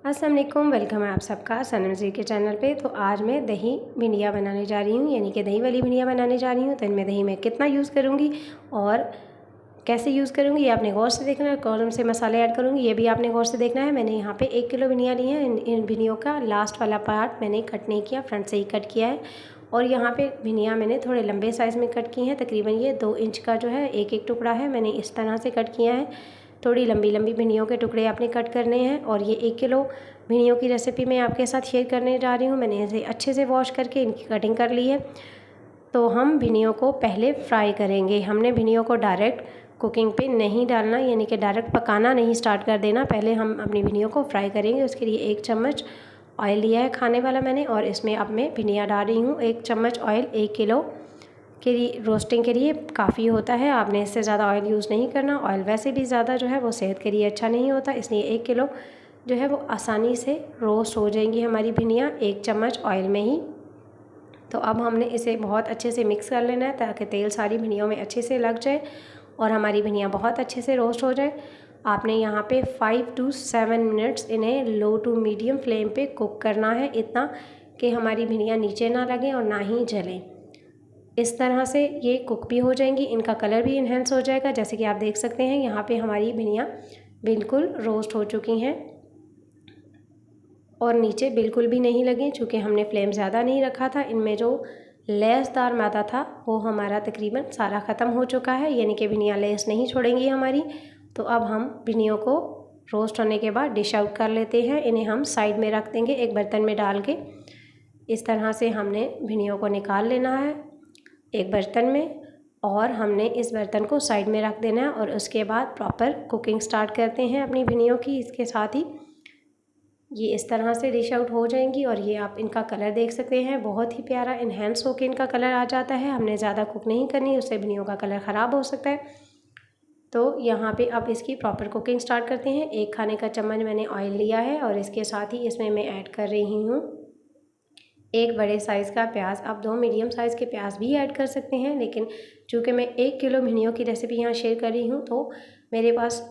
अस्सलाम वालेकुम, वेलकम है आप सबका सनम जी के चैनल पे। तो आज मैं दही भिंडियाँ बनाने जा रही हूँ, यानी कि दही वाली भिंडियाँ बनाने जा रही हूँ। तो इनमें दही मैं कितना यूज़ करूँगी और कैसे यूज़ करूँगी ये आपने गौर से देखना है। कौन से मसाले ऐड करूँगी ये भी आपने गौर से देखना है। मैंने यहाँ पे 1 किलो भिंडियाँ ली हैं। इन भिंडियों का लास्ट वाला पार्ट मैंने कट नहीं किया, फ्रंट से ही कट किया है। और यहाँ पे भिंडियाँ मैंने थोड़े लंबे साइज़ में कट की हैं। तकरीबन ये 2 इंच का जो है एक एक टुकड़ा है, मैंने इस तरह से कट किया है। थोड़ी लंबी लंबी भिंडियों के टुकड़े आपने कट करने हैं। और ये 1 किलो भिंडियों की रेसिपी मैं आपके साथ शेयर करने जा रही हूँ। मैंने इसे अच्छे से वॉश करके इनकी कटिंग कर ली है। तो हम भिंडियों को पहले फ्राई करेंगे। हमने भिंडियों को डायरेक्ट कुकिंग पे नहीं डालना, यानी कि डायरेक्ट पकाना नहीं स्टार्ट कर देना। पहले हम अपनी भिंडियों को फ्राई करेंगे। उसके लिए 1 चम्मच ऑयल लिया है खाने वाला मैंने, और इसमें अब मैं भिंडियाँ डाल रही हूँ। 1 चम्मच ऑयल 1 किलो के लिए रोस्टिंग के लिए काफ़ी होता है। आपने इससे ज़्यादा ऑयल यूज़ नहीं करना। ऑयल वैसे भी ज़्यादा जो है वो सेहत के लिए अच्छा नहीं होता, इसलिए 1 किलो जो है वो आसानी से रोस्ट हो जाएंगी हमारी भिंडियाँ 1 चम्मच ऑयल में ही। तो अब हमने इसे बहुत अच्छे से मिक्स कर लेना है ताकि तेल सारी भिंडियों में अच्छे से लग जाए और हमारी भिंडियाँ बहुत अच्छे से रोस्ट हो जाए। आपने यहाँ पे 5 to 7 मिनट्स इन्हें लो टू मीडियम फ्लेम पे कुक करना है, इतना कि हमारी भिंडियाँ नीचे ना लगें और ना ही जलें। इस तरह से ये कुक भी हो जाएंगी, इनका कलर भी इन्हेंस हो जाएगा। जैसे कि आप देख सकते हैं यहाँ पे हमारी भिंडियाँ बिल्कुल रोस्ट हो चुकी हैं और नीचे बिल्कुल भी नहीं लगी, चूँकि हमने फ्लेम ज़्यादा नहीं रखा था। इनमें जो लेसदार मैदा था वो हमारा तकरीबन सारा ख़त्म हो चुका है, यानी कि भिंडियाँ लेस नहीं छोड़ेंगी हमारी। तो अब हम भिंडियों को रोस्ट होने के बाद डिश आउट कर लेते हैं। इन्हें हम साइड में रख देंगे एक बर्तन में डाल के। इस तरह से हमने भिंडियों को निकाल लेना है एक बर्तन में, और हमने इस बर्तन को साइड में रख देना है। और उसके बाद प्रॉपर कुकिंग स्टार्ट करते हैं अपनी भिंडियों की। इसके साथ ही ये इस तरह से डिश आउट हो जाएंगी और ये आप इनका कलर देख सकते हैं, बहुत ही प्यारा इन्हेंस होकर इनका कलर आ जाता है। हमने ज़्यादा कुक नहीं करनी, उससे भिंडियों का कलर ख़राब हो सकता है। तो यहाँ पे अब इसकी प्रॉपर कुकिंग स्टार्ट करते हैं। 1 खाने का चम्मच मैंने ऑयल लिया है और इसके साथ ही इसमें मैं ऐड कर रही हूँ 1 बड़े साइज़ का प्याज। आप 2 मीडियम साइज़ के प्याज भी ऐड कर सकते हैं, लेकिन चूँकि मैं 1 किलो भिंडियों की रेसिपी यहाँ शेयर कर रही हूँ तो मेरे पास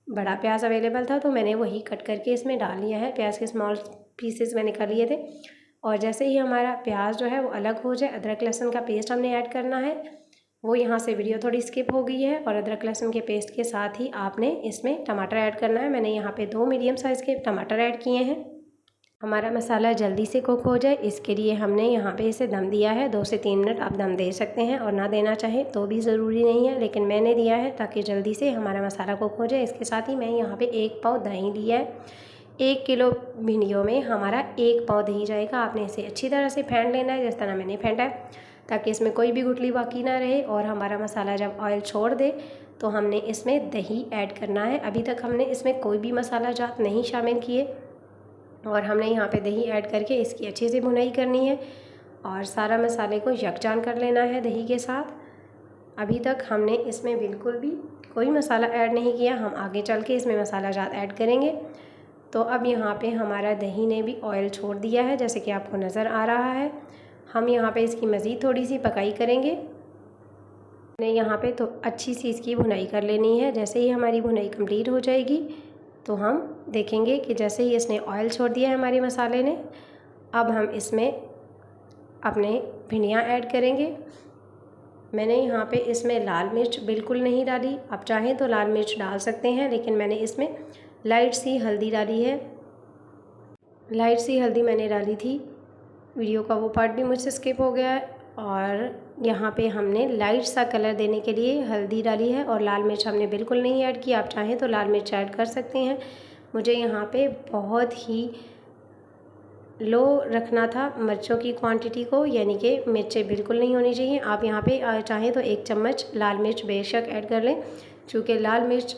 बड़ा प्याज अवेलेबल था, तो मैंने वही कट करके इसमें डाल लिया है। प्याज के स्मॉल पीसेस मैंने कर लिए थे। और जैसे ही हमारा प्याज जो है वो अलग हो जाए, अदरक लहसुन का पेस्ट हमने ऐड करना है। वो यहाँ से वीडियो थोड़ी स्किप हो गई है। और अदरक लहसुन के पेस्ट के साथ ही आपने इसमें टमाटर ऐड करना है। मैंने यहाँ पे 2 मीडियम साइज़ के टमाटर ऐड किए हैं। हमारा मसाला जल्दी से कुक हो जाए इसके लिए हमने यहाँ पे इसे दम दिया है 2 से 3 मिनट। आप दम दे सकते हैं और ना देना चाहें तो भी ज़रूरी नहीं है, लेकिन मैंने दिया है ताकि जल्दी से हमारा मसाला कुक हो जाए। इसके साथ ही मैं यहाँ पे 1 पाव दही लिया है। 1 किलो भिंडियों में हमारा 1 पाव दही जाएगा। आपने इसे अच्छी तरह से फेंट लेना है, जिस तरह मैंने फेंटा है, ताकि इसमें कोई भी गुठली बाकी ना रहे। और हमारा मसाला जब ऑयल छोड़ दे तो हमने इसमें दही ऐड करना है। अभी तक हमने इसमें कोई भी मसाला जात नहीं शामिल किए और हमने यहाँ पे दही ऐड करके इसकी अच्छे से भुनाई करनी है और सारा मसाले को यकजान कर लेना है दही के साथ। अभी तक हमने इसमें बिल्कुल भी कोई मसाला ऐड नहीं किया, हम आगे चल के इसमें मसाला जात ऐड करेंगे। तो अब यहाँ पे हमारा दही ने भी ऑयल छोड़ दिया है, जैसे कि आपको नज़र आ रहा है। हम यहाँ पे इसकी मज़ीद थोड़ी सी पकाई करेंगे। हमने यहाँ पे तो अच्छी सी इसकी भुनाई कर लेनी है। जैसे ही हमारी भुनाई कंप्लीट हो जाएगी तो हम देखेंगे कि जैसे ही इसने ऑयल छोड़ दिया है हमारे मसाले ने, अब हम इसमें अपने भिंडियाँ ऐड करेंगे। मैंने यहाँ पे इसमें लाल मिर्च बिल्कुल नहीं डाली, आप चाहें तो लाल मिर्च डाल सकते हैं, लेकिन मैंने इसमें लाइट सी हल्दी डाली है। लाइट सी हल्दी मैंने डाली थी, वीडियो का वो पार्ट भी मुझसे स्किप हो गया है। और यहाँ पे हमने लाइट सा कलर देने के लिए हल्दी डाली है और लाल मिर्च हमने बिल्कुल नहीं ऐड की। आप चाहें तो लाल मिर्च ऐड कर सकते हैं। मुझे यहाँ पे बहुत ही लो रखना था मिर्चों की क्वांटिटी को, यानी कि मिर्चें बिल्कुल नहीं होनी चाहिए। आप यहाँ पे चाहें तो 1 चम्मच लाल मिर्च बेशक ऐड कर लें, चूँकि लाल मिर्च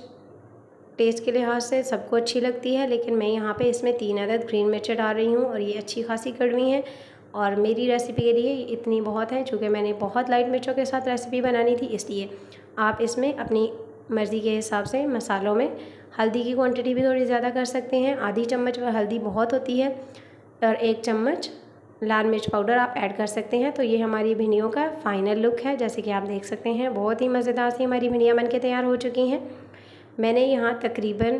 टेस्ट के लिहाज से सबको अच्छी लगती है, लेकिन मैं यहाँ पे इसमें 3 अदद ग्रीन मिर्चें डाल रही हूँ और ये अच्छी खासी कड़वी हैं और मेरी रेसिपी के लिए इतनी बहुत है। चूँकि मैंने बहुत लाइट मिर्चों के साथ रेसिपी बनानी थी, इसलिए आप इसमें अपनी मर्ज़ी के हिसाब से मसालों में हल्दी की क्वांटिटी भी थोड़ी ज़्यादा कर सकते हैं। आधी चम्मच हल्दी बहुत होती है और 1 चम्मच लाल मिर्च पाउडर आप ऐड कर सकते हैं। तो ये हमारी भिंडियों का फ़ाइनल लुक है। जैसे कि आप देख सकते हैं बहुत ही मज़ेदार सी हमारी भिंडियाँ बन के तैयार हो चुकी हैं। मैंने यहाँ तकरीबन